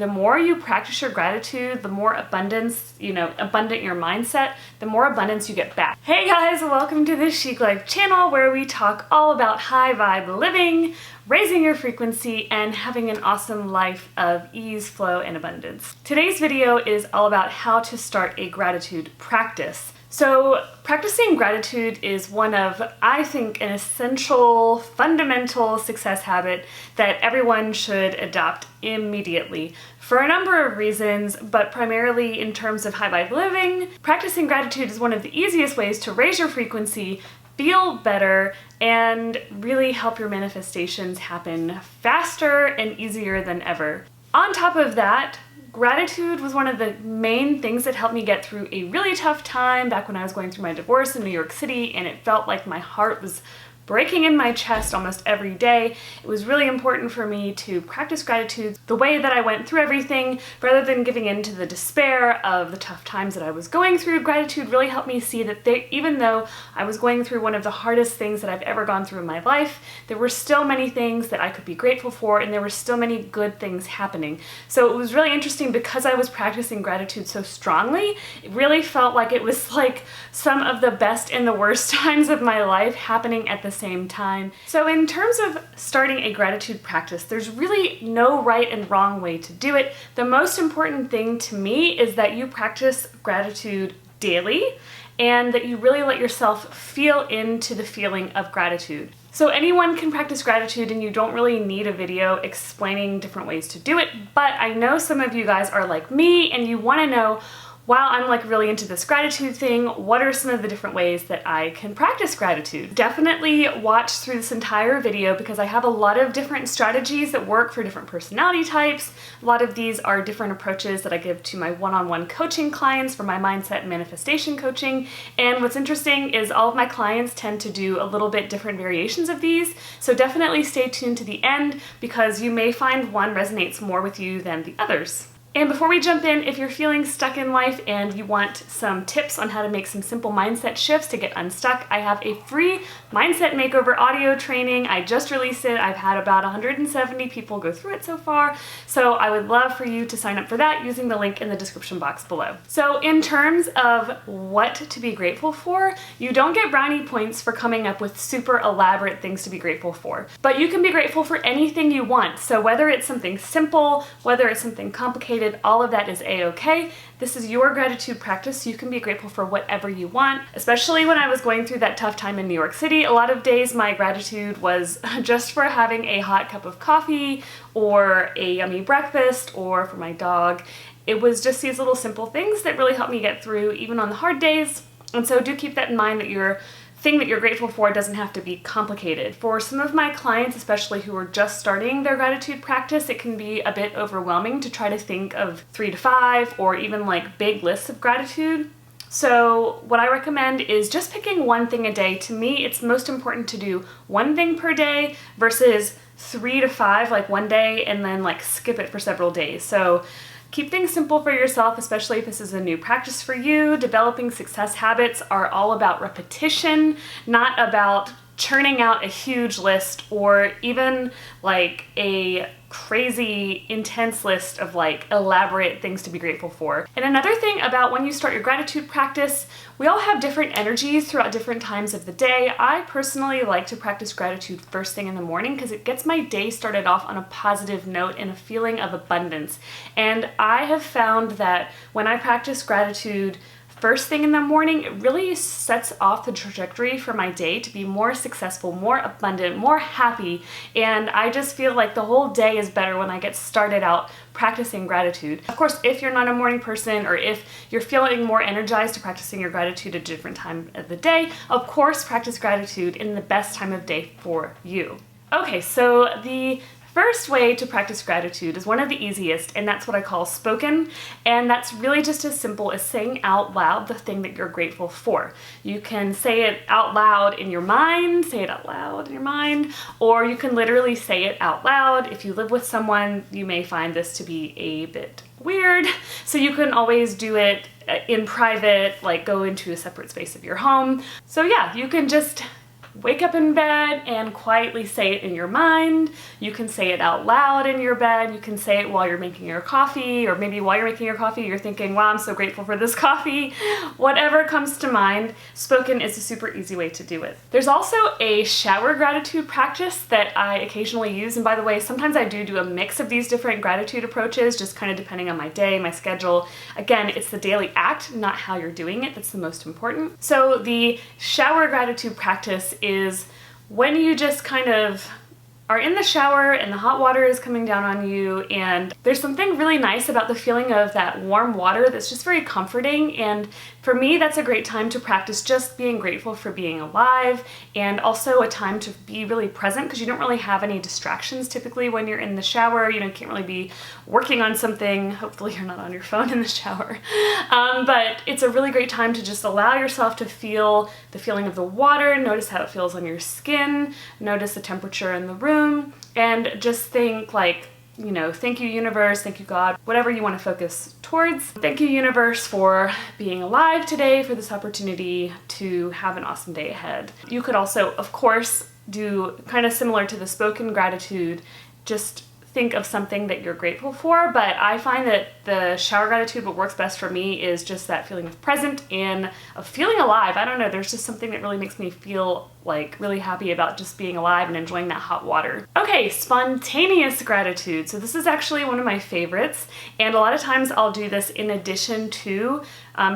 the more you practice your gratitude, the more abundance, abundant your mindset, the more abundance you get back. Hey guys, welcome to the Chic Life channel where we talk all about high vibe living, raising your frequency, and having an awesome life of ease, flow, and abundance. Today's video is all about how to start a gratitude practice. So practicing gratitude is one of, I think, an essential, fundamental success habit that everyone should adopt immediately for a number of reasons, but primarily in terms of high vibe living. Practicing gratitude is one of the easiest ways to raise your frequency, feel better, and really help your manifestations happen faster and easier than ever. On top of that, gratitude was one of the main things that helped me get through a really tough time back when I was going through my divorce in New York City, and it felt like my heart was breaking in my chest almost every day. It was really important for me to practice gratitude the way that I went through everything, rather than giving in to the despair of the tough times that I was going through. Gratitude really helped me see that even though I was going through one of the hardest things that I've ever gone through in my life, there were still many things that I could be grateful for, and there were still many good things happening. So it was really interesting because I was practicing gratitude so strongly. It really felt like it was like some of the best and the worst times of my life happening at the same time. So in terms of starting a gratitude practice, there's really no right and wrong way to do it. The most important thing to me is that you practice gratitude daily and that you really let yourself feel into the feeling of gratitude. So anyone can practice gratitude, and you don't really need a video explaining different ways to do it, but I know some of you guys are like me and you want to know, wow, I'm like really into this gratitude thing, what are some of the different ways that I can practice gratitude? Definitely watch through this entire video because I have a lot of different strategies that work for different personality types. A lot of these are different approaches that I give to my one-on-one coaching clients for my mindset and manifestation coaching. And what's interesting is all of my clients tend to do a little bit different variations of these. So definitely stay tuned to the end because you may find one resonates more with you than the others. And before we jump in, if you're feeling stuck in life and you want some tips on how to make some simple mindset shifts to get unstuck, I have a free mindset makeover audio training. I just released it. I've had about 170 people go through it so far. So I would love for you to sign up for that using the link in the description box below. So in terms of what to be grateful for, you don't get brownie points for coming up with super elaborate things to be grateful for, but you can be grateful for anything you want. So whether it's something simple, whether it's something complicated, all of that is a-okay. This is your gratitude practice. You can be grateful for whatever you want. Especially when I was going through that tough time in New York City, a lot of days my gratitude was just for having a hot cup of coffee or a yummy breakfast or for my dog. It was just these little simple things that really helped me get through even on the hard days. And so do keep that in mind, that your thing that you're grateful for doesn't have to be complicated. For some of my clients, especially who are just starting their gratitude practice, it can be a bit overwhelming to try to think of 3 to 5 or even like big lists of gratitude. So what I recommend is just picking one thing a day. To me, it's most important to do one thing per day versus 3 to 5 like one day and then like skip it for several days. So keep things simple for yourself, especially if this is a new practice for you. Developing success habits are all about repetition, not about churning out a huge list or even like a crazy intense list of like elaborate things to be grateful for. And another thing about when you start your gratitude practice, we all have different energies throughout different times of the day. I personally like to practice gratitude first thing in the morning because it gets my day started off on a positive note and a feeling of abundance. And I have found that when I practice gratitude first thing in the morning, it really sets off the trajectory for my day to be more successful, more abundant, more happy, and I just feel like the whole day is better when I get started out practicing gratitude. Of course, if you're not a morning person or if you're feeling more energized to practicing your gratitude at a different time of the day, of course practice gratitude in the best time of day for you. Okay, so the first way to practice gratitude is one of the easiest, and that's what I call spoken, and that's really just as simple as saying out loud the thing that you're grateful for. You can say it out loud in your mind, or you can literally say it out loud. If you live with someone, you may find this to be a bit weird, so you can always do it in private, like go into a separate space of your home. So yeah, you can just wake up in bed and quietly say it in your mind. You can say it out loud in your bed. You can say it while you're making your coffee, or maybe while you're making your coffee, you're thinking, wow, I'm so grateful for this coffee. Whatever comes to mind, spoken is a super easy way to do it. There's also a shower gratitude practice that I occasionally use. And by the way, sometimes I do a mix of these different gratitude approaches, just kind of depending on my day, my schedule. Again, it's the daily act, not how you're doing it, that's the most important. So the shower gratitude practice is when you just kind of are in the shower and the hot water is coming down on you, and there's something really nice about the feeling of that warm water that's just very comforting. And for me, that's a great time to practice just being grateful for being alive, and also a time to be really present because you don't really have any distractions typically when you're in the shower. You can't really be working on something. Hopefully you're not on your phone in the shower. But it's a really great time to just allow yourself to feel the feeling of the water, notice how it feels on your skin, notice the temperature in the room, and just think like, thank you universe, thank you God, whatever you want to focus towards. Thank you universe for being alive today, for this opportunity to have an awesome day ahead. You could also, of course, do kind of similar to the spoken gratitude, just think of something that you're grateful for, but I find that the shower gratitude, what works best for me is just that feeling of present and of feeling alive. I don't know, there's just something that really makes me feel like really happy about just being alive and enjoying that hot water. Okay, spontaneous gratitude. So this is actually one of my favorites, and a lot of times I'll do this in addition to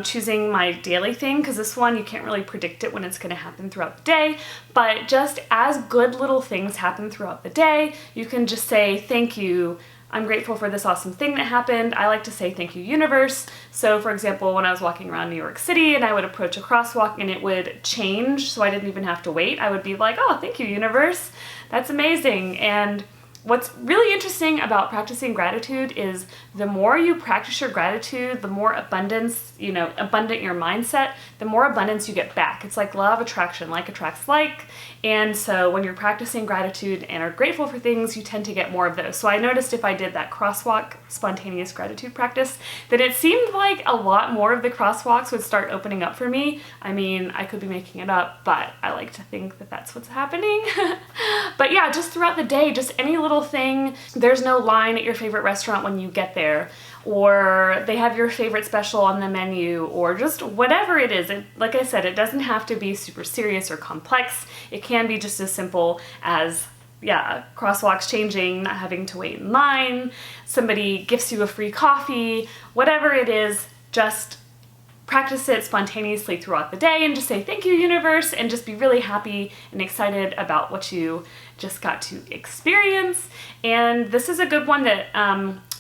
choosing my daily thing, because this one you can't really predict it when it's going to happen throughout the day, but just as good little things happen throughout the day, you can just say thank you. I'm grateful for this awesome thing that happened. I like to say thank you universe. So for example, when I was walking around New York City and I would approach a crosswalk and it would change, so I didn't even have to wait, I would be like, oh, thank you universe. That's amazing. And what's really interesting about practicing gratitude is the more you practice your gratitude, the more abundant your mindset, the more abundance you get back. It's like law of attraction, like attracts like. And so when you're practicing gratitude and are grateful for things, you tend to get more of those. So I noticed if I did that crosswalk spontaneous gratitude practice, that it seemed like a lot more of the crosswalks would start opening up for me. I mean, I could be making it up, but I like to think that that's what's happening. But yeah, just throughout the day, just any little thing. There's no line at your favorite restaurant when you get there, or they have your favorite special on the menu, or just whatever it is. Like I said, it doesn't have to be super serious or complex. It can be just as simple as, crosswalks changing, not having to wait in line, somebody gifts you a free coffee, whatever it is, just practice it spontaneously throughout the day and just say thank you universe, and just be really happy and excited about what you just got to experience. And this is a good one that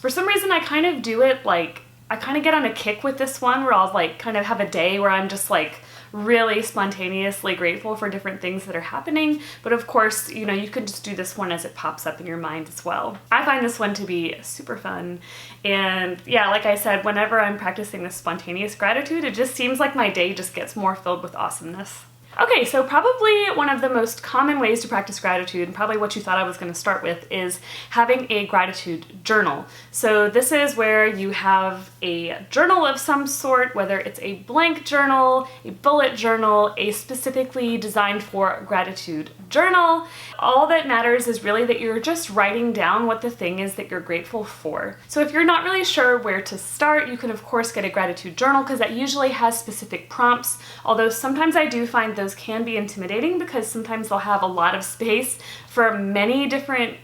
for some reason I kind of do it like, I kind of get on a kick with this one where I'll like kind of have a day where I'm just like really spontaneously grateful for different things that are happening. But of course, you could just do this one as it pops up in your mind as well. I find this one to be super fun. And yeah, like I said, whenever I'm practicing this spontaneous gratitude, it just seems like my day just gets more filled with awesomeness. Okay, so probably one of the most common ways to practice gratitude, and probably what you thought I was going to start with, is having a gratitude journal. So this is where you have a journal of some sort, whether it's a blank journal, a bullet journal, a specifically designed for gratitude journal. All that matters is really that you're just writing down what the thing is that you're grateful for. So if you're not really sure where to start, you can of course get a gratitude journal, because that usually has specific prompts, although sometimes I do find those can be intimidating because sometimes they'll have a lot of space for many different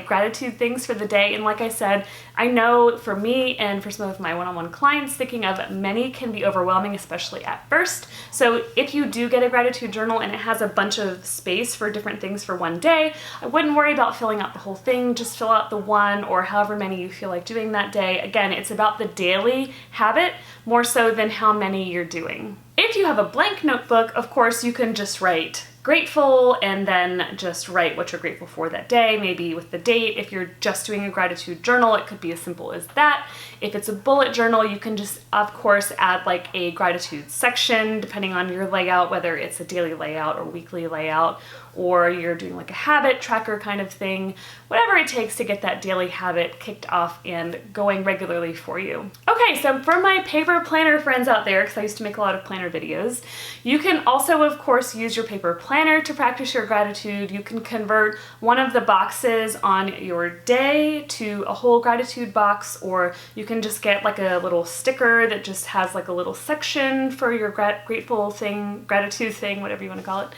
gratitude things for the day. And like I said, I know for me and for some of my one-on-one clients, thinking of many can be overwhelming, especially at first. So if you do get a gratitude journal and it has a bunch of space for different things for one day, I wouldn't worry about filling out the whole thing. Just fill out the one or however many you feel like doing that day. Again, it's about the daily habit more so than how many you're doing. If you have a blank notebook, of course, you can just write grateful and then just write what you're grateful for that day, maybe with the date. If you're just doing a gratitude journal, it could be be as simple as that. If it's a bullet journal, you can just, of course, add like a gratitude section, depending on your layout, whether it's a daily layout or weekly layout, or you're doing like a habit tracker kind of thing, whatever it takes to get that daily habit kicked off and going regularly for you. Okay, so for my paper planner friends out there, because I used to make a lot of planner videos, you can also, of course, use your paper planner to practice your gratitude. You can convert one of the boxes on your day to a whole gratitude box, or you can just get like a little sticker that just has like a little section for your grateful thing, gratitude thing, whatever you want to call it.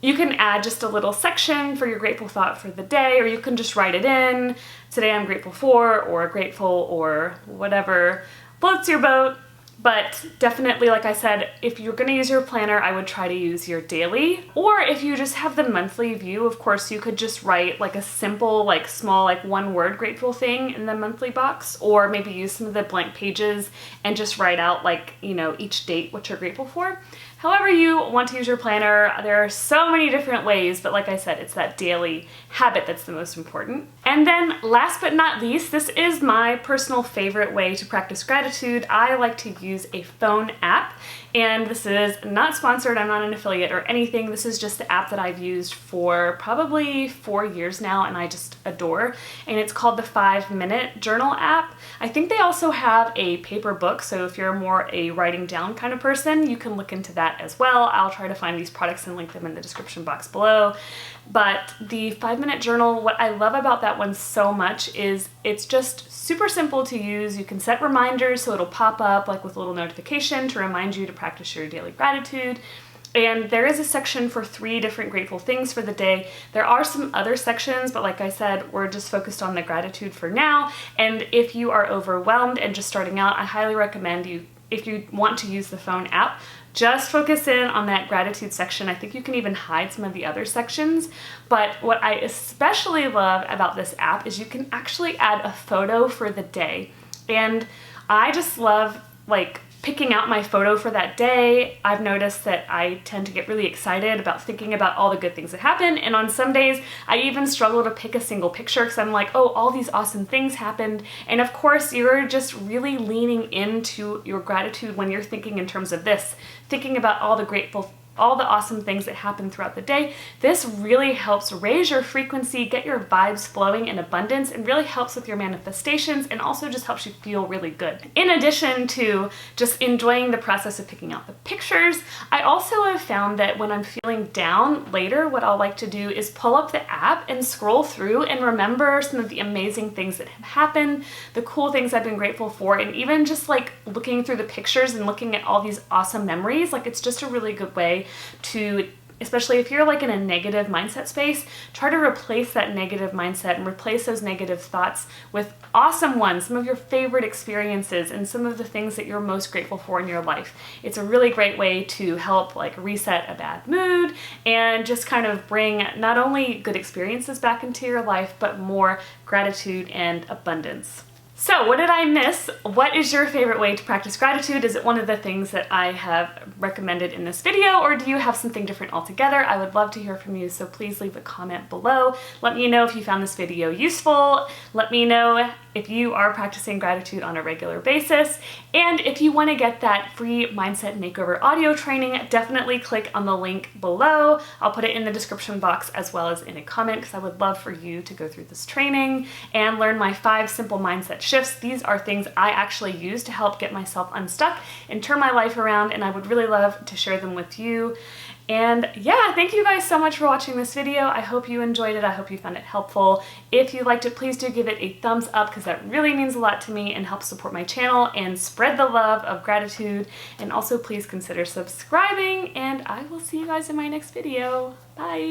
You can add just a little section for your grateful thought for the day, or you can just write it in. Today I'm grateful for, or grateful, or whatever floats your boat. But definitely, like I said, if you're going to use your planner, I would try to use your daily. Or if you just have the monthly view, of course, you could just write like a simple, like small, like one word grateful thing in the monthly box, or maybe use some of the blank pages and just write out like, you know, each date what you're grateful for. However you want to use your planner, there are so many different ways, but like I said, it's that daily habit that's the most important. And then last but not least, this is my personal favorite way to practice gratitude. I like to use a phone app, and this is not sponsored, I'm not an affiliate or anything. This is just the app that I've used for probably 4 years now and I just adore, and it's called the 5-Minute Journal app. I think they also have a paper book, so if you're more a writing down kind of person, you can look into that as well. I'll try to find these products and link them in the description box below. But the 5-Minute Journal, what I love about that one so much is it's just super simple to use. You can set reminders so it'll pop up like with a little notification to remind you to practice your daily gratitude. And there is a section for 3 different grateful things for the day. There are some other sections, but like I said, we're just focused on the gratitude for now. And if you are overwhelmed and just starting out, I highly recommend you, if you want to use the phone app, just focus in on that gratitude section. I think you can even hide some of the other sections. But what I especially love about this app is you can actually add a photo for the day. And I just love like picking out my photo for that day. I've noticed that I tend to get really excited about thinking about all the good things that happen, and on some days I even struggle to pick a single picture because I'm like, oh, all these awesome things happened. And of course, you're just really leaning into your gratitude when you're thinking in terms of this, thinking about all the awesome things that happen throughout the day. This really helps raise your frequency, get your vibes flowing in abundance, and really helps with your manifestations, and also just helps you feel really good. In addition to just enjoying the process of picking out the pictures, I also have found that when I'm feeling down later, what I'll like to do is pull up the app and scroll through and remember some of the amazing things that have happened, the cool things I've been grateful for, and even just like looking through the pictures and looking at all these awesome memories. Like, it's just a really good way to, especially if you're like in a negative mindset space, try to replace that negative mindset and replace those negative thoughts with awesome ones, some of your favorite experiences and some of the things that you're most grateful for in your life. It's a really great way to help like reset a bad mood and just kind of bring not only good experiences back into your life, but more gratitude and abundance. So what did I miss? What is your favorite way to practice gratitude? Is it one of the things that I have recommended in this video, or do you have something different altogether? I would love to hear from you, so please leave a comment below. Let me know if you found this video useful. Let me know if you are practicing gratitude on a regular basis. And if you want to get that free Mindset Makeover audio training, definitely click on the link below. I'll put it in the description box as well as in a comment, because I would love for you to go through this training and learn my 5 simple mindset shifts. These are things I actually use to help get myself unstuck and turn my life around, and I would really love to share them with you. And yeah, thank you guys so much for watching this video. I hope you enjoyed it. I hope you found it helpful. If you liked it, please do give it a thumbs up, because that really means a lot to me and helps support my channel and spread the love of gratitude. And also please consider subscribing, and I will see you guys in my next video. Bye.